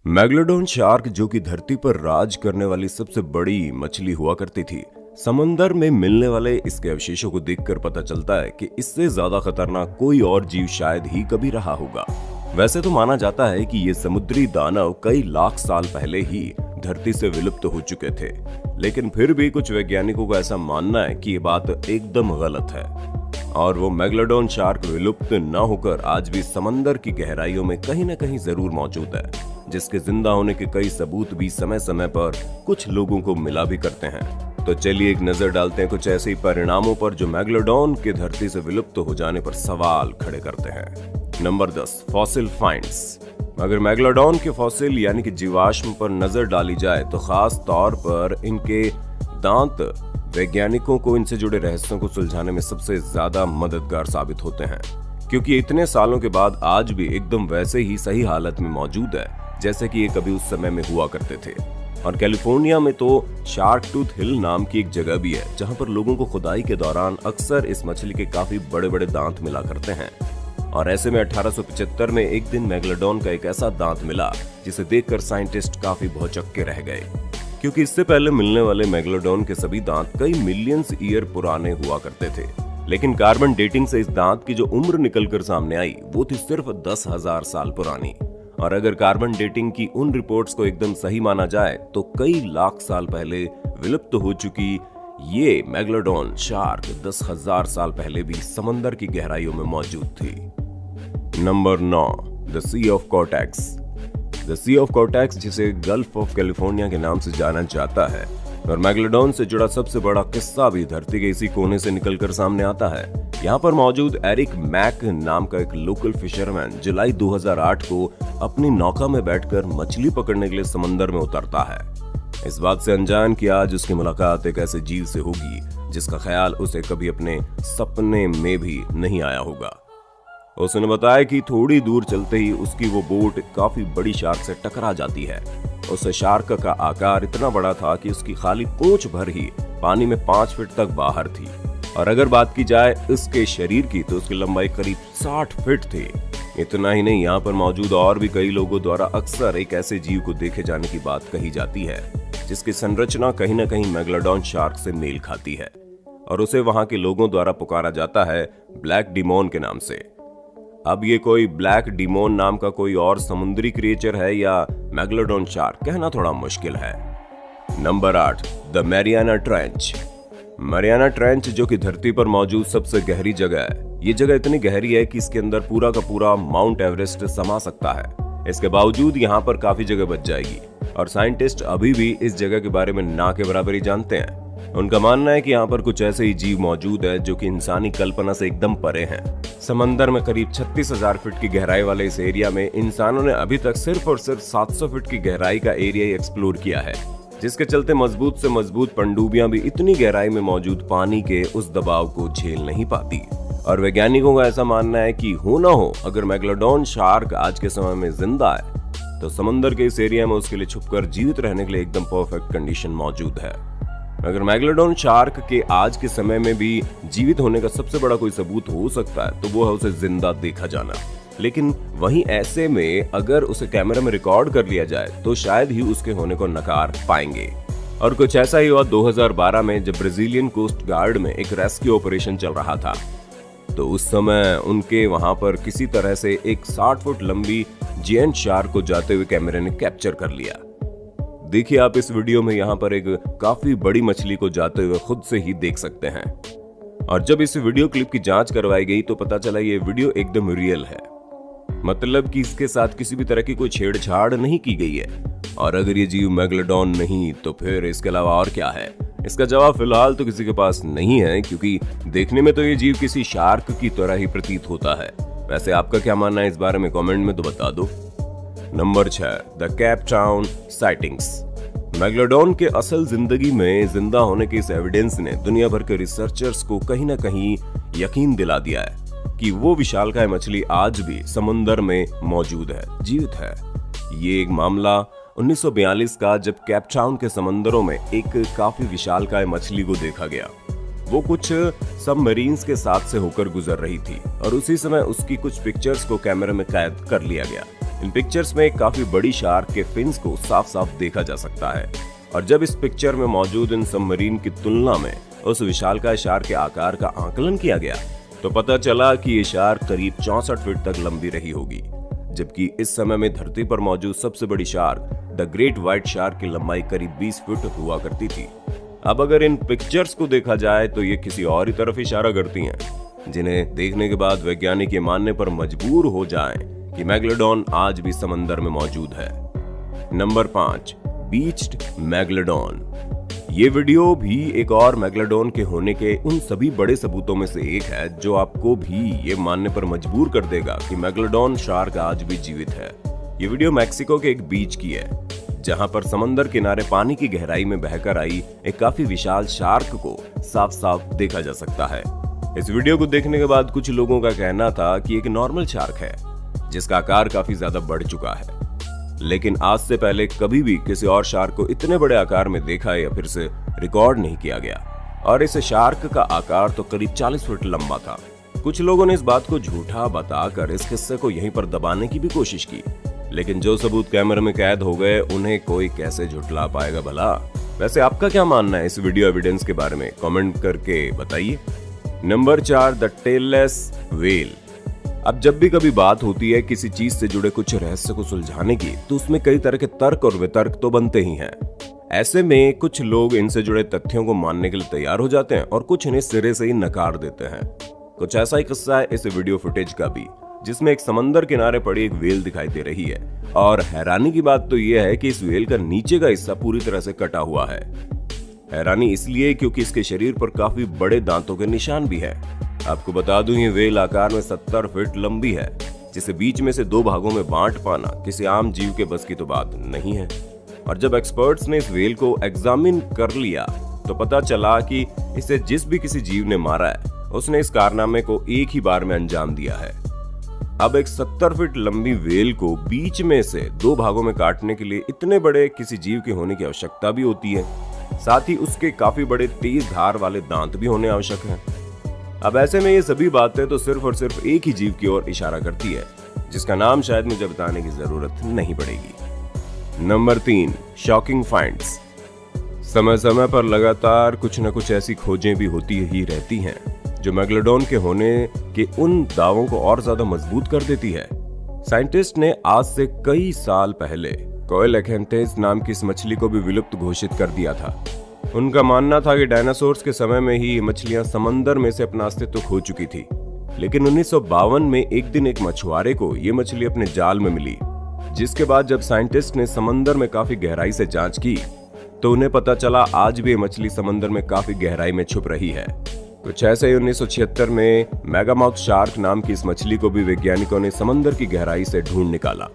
Megalodon shark, जो कि धरती पर राज करने वाली सबसे बड़ी मछली हुआ करती थी, समंदर में मिलने वाले इसके अवशेषों को देखकर पता चलता है कि इससे ज्यादा खतरनाक कोई और जीव शायद ही कभी रहा होगा। वैसे तो माना जाता है कि ये समुद्री दानव कई लाख साल पहले ही धरती से विलुप्त हो चुके थे, लेकिन फिर भी कुछ वैज्ञानिकों का ऐसा मानना है कि ये बात एकदम गलत है और वो मैग्लोडॉन शार्क विलुप्त न होकर आज भी समंदर की गहराइयों में कहीं न कहीं जरूर मौजूद है, जिसके जिंदा होने के कई सबूत भी समय समय पर कुछ लोगों को मिला भी करते हैं। तो चलिए एक नजर डालते हैं कुछ ऐसे ही परिणामों पर जो मैग्लोडॉन के धरती से विलुप्त हो जाने पर सवाल खड़े करते हैं। Number 10, fossil finds. अगर मैग्लोडॉन के फॉसिल यानी कि जीवाश्म पर नजर डाली जाए तो खास तौर पर इनके दांत वैज्ञानिकों को इनसे जुड़े रहस्यों को सुलझाने में सबसे ज्यादा मददगार साबित होते हैं, क्योंकि इतने सालों के बाद आज भी एकदम वैसे ही सही हालत में मौजूद है जैसे कि ये कभी उस समय में हुआ करते थे। और कैलिफोर्निया में तो शार्क टूथ हिल नाम की एक जगह भी है जहां पर लोगों को खुदाई के दौरान अक्सर इस मछली के काफी बड़े बड़े दांत मिला करते हैं। और ऐसे में 1875 में एक दिन मैग्लोडॉन का एक ऐसा दांत मिला जिसे देखकर साइंटिस्ट काफी भौचक्के रह गए, क्योंकि इससे पहले मिलने वाले मैग्लोडॉन के सभी दांत कई मिलियंस ईयर पुराने हुआ करते थे, लेकिन कार्बन डेटिंग से इस दांत की जो उम्र निकलकर सामने आई वो थी सिर्फ 10,000 साल पुरानी। और अगर कार्बन डेटिंग की उन रिपोर्ट्स को एकदम सही माना जाए तो कई लाख साल पहले विलुप्त हो चुकी ये मैग्लोडॉन शार्क 10,000 साल पहले भी समंदर की गहराइयों में मौजूद थी। Number 9, the sea of Cortez. The sea of Cortez, जिसे गल्फ ऑफ कैलिफोर्निया के नाम से जाना जाता है, और मैग्लोडॉन से जुड़ा सबसे बड़ा किस्सा भी धरती के इसी कोने से निकलकर सामने आता है। यहाँ पर मौजूद एरिक मैक नाम का एक लोकल फिशरमैन जुलाई 2008 को अपनी नौका में बैठकर मछली पकड़ने के लिए समंदर में उतरता है, इस बात से अनजान कि आज उसकी मुलाकात एक ऐसे जीव से होगी जिसका ख्याल उसे कभी अपने सपने में भी नहीं आया होगा। उसने बताया कि थोड़ी दूर चलते ही उसकी वो बोट काफी बड़ी शार्क से टकरा जाती है। उस शार्क का आकार इतना बड़ा था कि उसकी खाली पूंछ भर ही पानी में 5 फीट तक बाहर थी, और अगर बात की जाए उसके शरीर की तो उसकी लंबाई करीब 60 फीट थी। इतना ही नहीं, यहाँ पर मौजूद और भी कई लोगों द्वारा अक्सर एक ऐसे जीव को देखे जाने की बात कही जाती है जिसकी संरचना कहीं न कहीं मैग्लोडॉन शार्क से मेल खाती है, और उसे वहां के लोगों द्वारा पुकारा जाता है ब्लैक डिमोन के नाम से। अब ये कोई ब्लैक डिमोन नाम का कोई और समुद्री क्रिएचर है या मैग्लोडॉन शार्क, कहना थोड़ा मुश्किल है। Number 8, the Mariana trench. Mariana trench, जो कि धरती पर मौजूद सबसे गहरी जगह है, ये जगह इतनी गहरी है कि इसके अंदर पूरा का पूरा माउंट एवरेस्ट समा सकता है। इसके बावजूद यहाँ पर काफी जगह बच जाएगी, और साइंटिस्ट अभी भी इस जगह के बारे में ना के बराबर ही जानते हैं। उनका मानना है कि यहाँ पर कुछ ऐसे ही जीव मौजूद है जो कि इंसानी कल्पना से एकदम परे हैं। समंदर में करीब 36,000 फीट की गहराई वाले इस एरिया में इंसानों ने अभी तक सिर्फ और सिर्फ 700 फीट की गहराई का एरिया ही एक्सप्लोर किया है, जिसके चलते मजबूत से मजबूत पनडुब्बियां भी इतनी गहराई में मौजूद पानी के उस दबाव को झेल नहीं पाती। और वैज्ञानिकों का ऐसा मानना है कि हो ना हो, अगर मैग्लोडॉन शार्क आज के समय में जिंदा है तो समंदर के इस एरिया में उसके लिए छुपकर जीवित रहने के लिए एकदम परफेक्ट कंडीशन मौजूद है। अगर मैग्लोडॉन शार्क के आज के समय में भी जीवित होने का सबसे बड़ा कोई सबूत हो सकता है तो वो है उसे जिंदा देखा जाना, लेकिन वहीं ऐसे में अगर उसे कैमरा में रिकॉर्ड कर लिया जाए तो शायद ही उसके होने को नकार पाएंगे। और कुछ ऐसा ही हुआ 2012 में, जब ब्राजीलियन कोस्ट गार्ड में एक रेस्क्यू ऑपरेशन चल रहा था, तो उस समय उनके वहां पर किसी तरह से एक 60 फुट लंबी जिएंट शार्क को जाते हुए कैमरे ने कैप्चर कर लिया। देखिए आप इस वीडियो में यहाँ पर एक काफी बड़ी मछली को जाते हुए खुद से ही देख सकते हैं। और जब इस वीडियो क्लिप की जांच करवाई गई तो पता चला ये वीडियो एकदम रियल है, मतलब कि इसके साथ किसी भी तरह की कोई छेड़छाड़ नहीं की गई है। और अगर ये जीव मैग्लोडॉन नहीं तो फिर इसके अलावा और क्या है? इसका जवाब फिलहाल तो किसी के पास नहीं है, क्योंकि देखने में तो ये जीव किसी शार्क की तरह ही प्रतीत होता है। वैसे आपका क्या मानना है इस बारे में कमेंट में तो बता दो। Number 6, the Cape Town sightings. Megalodon के असल जिंदगी में जिंदा होने के इस एविडेंस ने दुनिया भर के रिसर्चर्स को कहीं ना कहीं यकीन दिला दिया है कि वो विशालकाय मछली आज भी समुंदर में मौजूद है, जीवित है। ये एक मामला 1942 का, जब केप टाउन के समंदरों में एक काफी विशालकाय मछली को देखा गया। वो कुछ सबमरीन्स के साथ से होकर गुजर रही थी और उसी समय उसकी कुछ पिक्चर्स को कैमरे में कैद कर लिया गया। इन पिक्चर्स में काफी बड़ी शार्क के फिन्स को साफ साफ देखा जा सकता है। और जब इस पिक्चर में मौजूद इन सबमरीन की तुलना में उस विशालकाय शार्क के आकार का आकलन किया गया तो पता चला कि ये शार्क करीब 64 फीट तक लंबी रही होगी, जबकि इस समय में धरती पर मौजूद सबसे बड़ी shark the great white shark की लंबाई करीब 20 फीट हुआ करती थी। अब अगर इन पिक्चर्स को देखा जाए तो ये किसी और ही तरफ इशारा करती हैं, जिन्हें देखने के बाद वैज्ञानिक ये मानने पर मजबूर हो जाएं कि मेगलोडॉन आज भी समंदर में मौजूद है। Number 5, beached megalodon. ये वीडियो भी एक और मेगलोडॉन के होने के उन सभी बड़े सबूतों में से एक है जो आपको भी ये मानने पर मजबूर कर देगा कि मेगलोडॉन शार्क आज भी जीवित है। ये वीडियो मैक्सिको के एक बीच की है, जहां पर समंदर किनारे पानी की गहराई में बहकर आई एक काफी विशाल शार्क को साफ साफ देखा जा सकता है। इस वीडियो को देखने के बाद कुछ लोगों का कहना था कि एक नॉर्मल शार्क है जिसका आकार काफी ज्यादा बढ़ चुका है, लेकिन आज से पहले कभी भी किसी और शार्क को इतने बड़े आकार में देखा या फिर से रिकॉर्ड नहीं किया गया। और इस शार्क का आकार तो करीब 40 फीट लंबा था। कुछ लोगों ने इस बात को झूठा बताकर इस किस्से को यहीं पर दबाने की भी कोशिश की, लेकिन जो सबूत कैमरे में कैद हो गए उन्हें कोई कैसे झुठला पाएगा भला। वैसे आपका क्या मानना है इस वीडियो एविडेंस के बारे में, कमेंट करके बताइए। Number 4, the tailless whale. अब जब भी कभी बात होती है किसी चीज से जुड़े कुछ रहस्य को सुलझाने की, तो उसमें कई तरह के तर्क और वितर्क तो बनते ही हैं। ऐसे में कुछ लोग इनसे जुड़े तथ्यों को मानने के लिए तैयार हो जाते हैं और कुछ इन्हें सिरे से ही नकार देते हैं। कुछ ऐसा ही किस्सा है इस वीडियो फुटेज का भी, जिसमें एक समंदर किनारे पड़ी एक व्हेल दिखाई दे रही है। और हैरानी की बात तो यह है कि इस व्हेल का नीचे का हिस्सा पूरी तरह से कटा हुआ है। हैरानी इसलिए क्योंकि इसके शरीर पर काफी बड़े दांतों के निशान भी है। आपको बता दूं ये व्हेल आकार में 70 फीट लंबी है, जिसे बीच में से 2 भागों में बांट पाना किसी आम जीव के बस की तो बात नहीं है। और जब एक्सपर्ट्स ने इस व्हेल को एग्जामिन कर लिया तो पता चला कि इसे जिस भी किसी जीव ने मारा है उसने इस कारनामे को एक ही बार में अंजाम दिया है। अब एक 70 फीट लंबी व्हेल को बीच में से 2 भागों में काटने के लिए इतने बड़े किसी जीव के होने की आवश्यकता भी होती है, साथ ही उसके काफी बड़े तेज धार वाले दांत भी होने आवश्यक हैं। अब ऐसे में ये सभी बातें तो सिर्फ और सिर्फ एक ही जीव की ओर इशारा करती है, जिसका नाम शायद मुझे बताने की जरूरत नहीं पड़ेगी। Number 3, shocking finds. समय समय पर लगातार कुछ न कुछ ऐसी खोजें भी होती ही रहती हैं जो मेगलोडॉन के होने के उन दावों को और ज्यादा मजबूत कर देती है। साइंटिस्ट ने आज से कई साल पहले कोयल एक्हेंथेस नाम की इस मछली को भी विलुप्त घोषित कर दिया था। उनका मानना था कि डायनासोर्स के समय में ही ये मछलियां समंदर में से अपना अस्तित्व खो चुकी थी, लेकिन 1952 में एक दिन एक मछुआरे को ये मछली अपने जाल में मिली, जिसके बाद जब साइंटिस्ट ने समंदर में काफी गहराई से जांच की तो उन्हें पता चला आज भी ये मछली समंदर में काफी गहराई में छुप रही है। कुछ ऐसे ही 1976 में मेगामाउथ शार्क नाम की इस मछली को भी वैज्ञानिकों ने समंदर की गहराई से ढूंढ निकाला,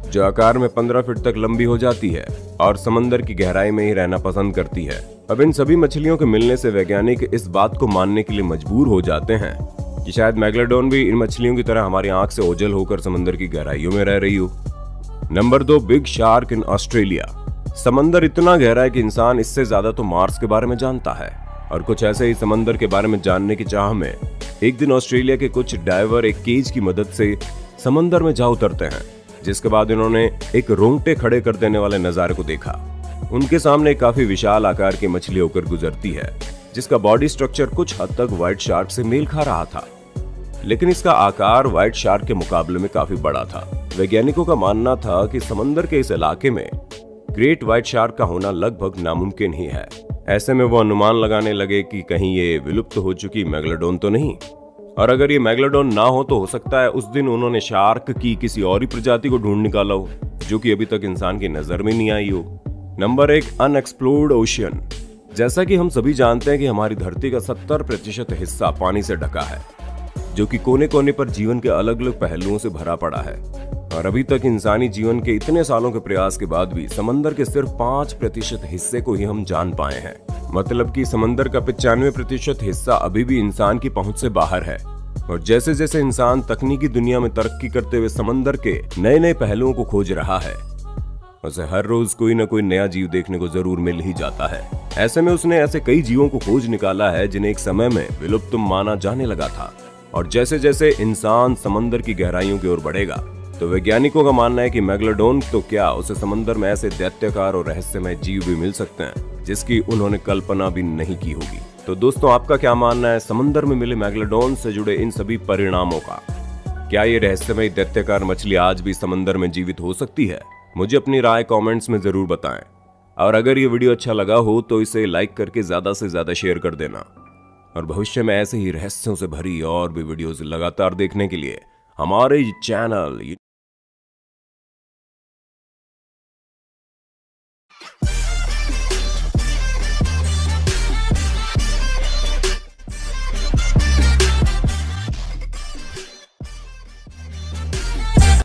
जो आकार में 15 फीट तक लंबी हो जाती है और समंदर की गहराई में ही रहना पसंद करती है। अब इन सभी मछलियों के मिलने से वैज्ञानिक इस बात को मानने के लिए मजबूर हो जाते हैं कि शायद मेगलोडॉन भी इन मछलियों की तरह हमारी आंख से ओझल होकर समंदर की गहराइयों में रह रही हो। Number 2, big shark in Australia. समंदर इतना गहरा है कि इंसान इससे ज्यादा तो मार्स के बारे में जानता है, और कुछ ऐसे ही समंदर के बारे में जानने की चाह में एक दिन ऑस्ट्रेलिया के कुछ डाइवर एक केज की मदद से समंदर में जा उतरते हैं, जिसके बाद इन्होंने एक रोंगटे खड़े कर देने वाले नजारे को देखा। उनके सामने काफी विशाल आकार की मछली होकर गुजरती है, जिसका बॉडी स्ट्रक्चर कुछ हद तक व्हाइट शार्क से मेल खा रहा था, लेकिन इसका आकार व्हाइट शार्क के मुकाबले में काफी बड़ा था। वैज्ञानिकों का मानना था कि समंदर के इस इलाके में ग्रेट व्हाइट शार्क का होना लगभग नामुमकिन ही है। ऐसे में वो अनुमान लगाने लगे कि कहीं ये विलुप्त हो चुकी मेगलोडॉन तो नहीं, और अगर ये मेगलोडॉन ना हो तो हो सकता है उस दिन उन्होंने शार्क की किसी और ही प्रजाति को ढूंढ निकाला हो, जो कि अभी तक इंसान की नजर में नहीं आई हो। Number 1, unexplored ocean. जैसा कि हम सभी जानते हैं कि हमारी धरती का 70% हिस्सा पानी से ढका है, जो कि कोने कोने पर जीवन के अलग अलग पहलुओं से भरा पड़ा है, और अभी तक इंसानी जीवन के इतने सालों के प्रयास के बाद भी समंदर के सिर्फ 5% हिस्से को ही हम जान पाए हैं। मतलब कि समंदर का 95% हिस्सा अभी भी इंसान की पहुंच से बाहर है। और जैसे जैसे इंसान तकनीकी दुनिया में तरक्की करते हुए समंदर के नए नए पहलुओं को खोज रहा है, उसे हर रोज कोई न कोई नया जीव देखने को जरूर मिल ही जाता है। ऐसे में उसने ऐसे कई जीवों को खोज निकाला है जिन्हें एक समय में विलुप्त माना जाने लगा था। और जैसे जैसे इंसान समंदर की गहराइयों की ओर बढ़ेगा तो वैज्ञानिकों का मानना है कि मेगलोडोन तो क्या, उसे समंदर में ऐसे दैत्याकार और रहस्यमय जीव भी मिल सकते हैं जिसकी उन्होंने कल्पना भी नहीं की होगी। तो दोस्तों, आपका क्या मानना है समंदर में मिले मेगलोडोन से जुड़े इन सभी परिणामों का? क्या ये रहस्यमय दैत्याकार मछली आज भी समंदर में जीवित हो सकती है? मुझे अपनी राय कमेंट्स में जरूर बताएं। और अगर ये वीडियो अच्छा लगा हो तो इसे लाइक करके ज्यादा से ज्यादा शेयर कर देना। और भविष्य में ऐसे ही रहस्यों से भरी और भी वीडियोस लगातार देखने के लिए हमारे चैनल